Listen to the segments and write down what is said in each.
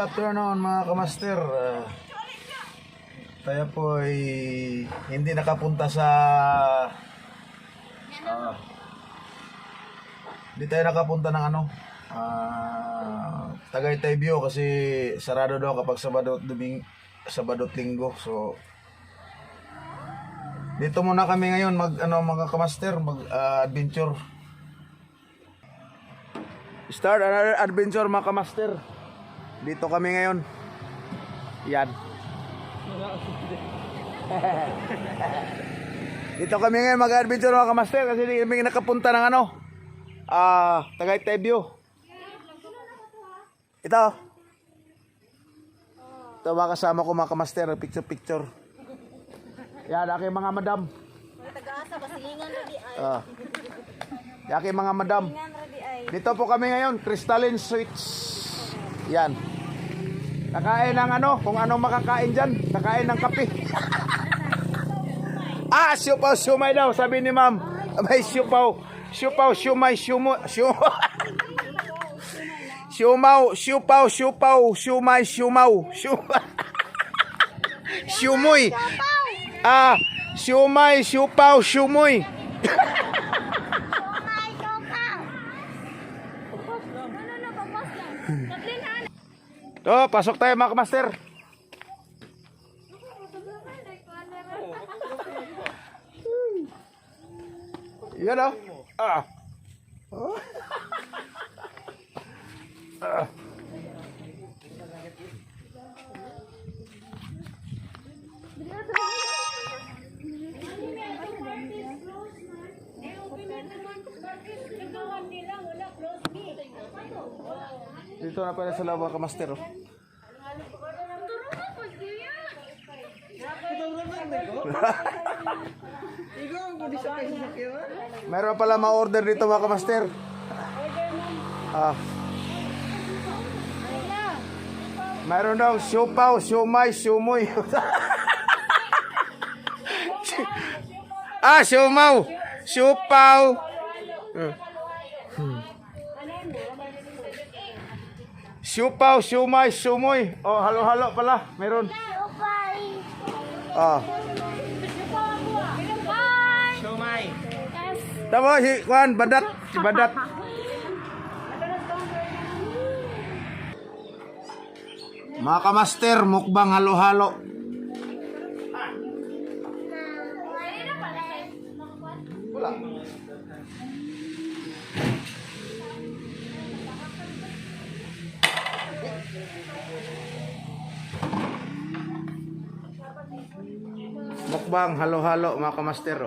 afternoon mga kamaster. Tayo po ay hindi nakapunta sa hindi tayo nakapunta ng Tagaytay View kasi sarado daw kapag Sabado at Linggo. So dito muna kami ngayon mga kamaster, adventure. Start another adventure mga kamaster. Dito kami ngayon. Yan. Dito kami ngayon mag-adventure mga kamaster kasi hindi kami nakapunta ng Tagaytay View. Ito mga kasama ko mga kamaster, picture. Yan, aking mga madam. Taga-asa, basilingan radi ay. Aking mga madam. Dito po kami ngayon, Crystalline Sweets. Yan. Kakain ng kung ano makakain dyan. Kakain ng kape. Siupaw, siumay daw, sabi ni ma'am. May siupaw, siumay, siumaw, siumay, siumaw. Siumoy. Siumay, siupaw, siumoy. To, pasok tayo mga kamaster. Yan o. Dito na pala sa loob mga kamaster. Meron pala ma-order dito mga kamaster. Meron daw siupaw, siumay, siumoy. Siumaw, siupaw. Siupaw, siumay, siumoy. Halo-halo pala, meron. Siumay. Tama si Juan, Badat, si Badat. Mga kamaster, mukbang halo-halo. Wala. Mukbang halo-halo mga kamaster.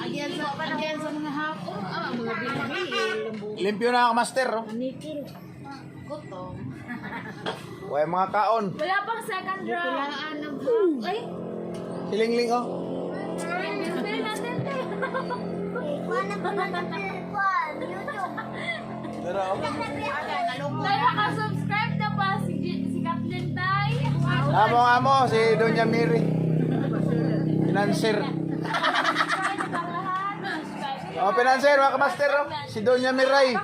Andiyan sa mga hapon. Mga binahil. Limpyo na master, oh. Nikil. Gutom. Huwag mga kaon. Wala pang second round. Kulaan ng hapon. Ay! Hilingling, oh. Bilbil natin. Wala pa natin YouTube. Pero, oh. Tayo nakasubscribe na pa si Captain Tay. Amo, si Doña Mary. Financer. Oh, financer, mga kamaster, oh. Si Doña Miray.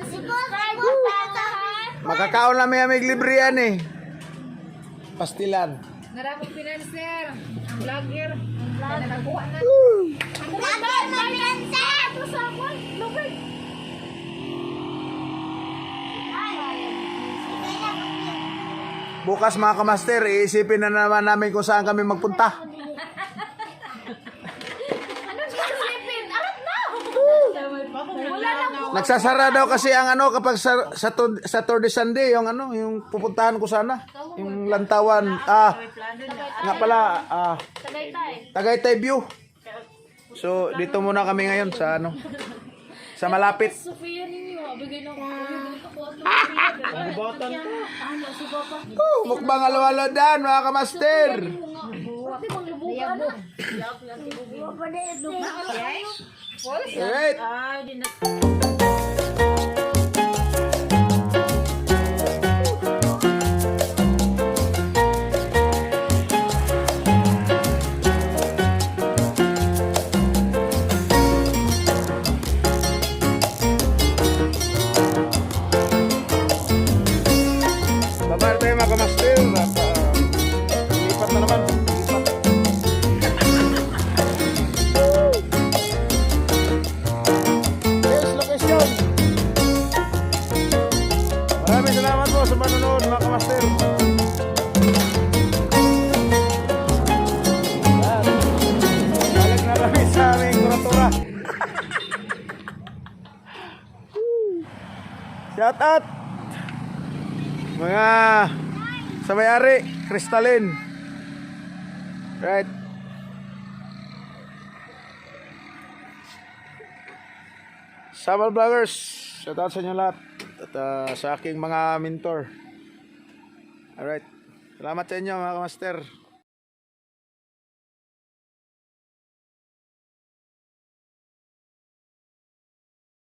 Subscribe na lahat. Makakaon lang may libre yan, eh. Pastilan. Maraming pinanser. Ang vlogger. Ang nakakuha na. Vlogger na pinanser! Ito sa ako. Lubig. Bukas mga kamaster, iisipin na naman namin kung saan kami magpunta. Anong sisipin? Arat na! Wala na. Nagsasara daw kasi ang ano kapag Saturday Sunday yung ano, yung pupuntahan ko sana, yung Lantawan. Nga pala, Tagaytay. Tagaytay View. So dito muna kami ngayon sa ano, sa malapit. Sofia ninyo. Bigay na ako. Batan to. Ano si Papa? Mukbang alwalo dan mga kamaster. Pati bang lubugan na? Alright. Ay, di na. Baba tayo mga kamaster. Lipat na naman. Lipat. Yes, location. Maraming salamat po sa panonood mga kamaster. Yan. Balik na kami sa aming kuratura. Shout out mga sa may-ari, Crystalline. Right. Samal Vloggers, shout out sa inyo lahat. At sa aking mga mentor. Alright. Salamat sa inyo mga master.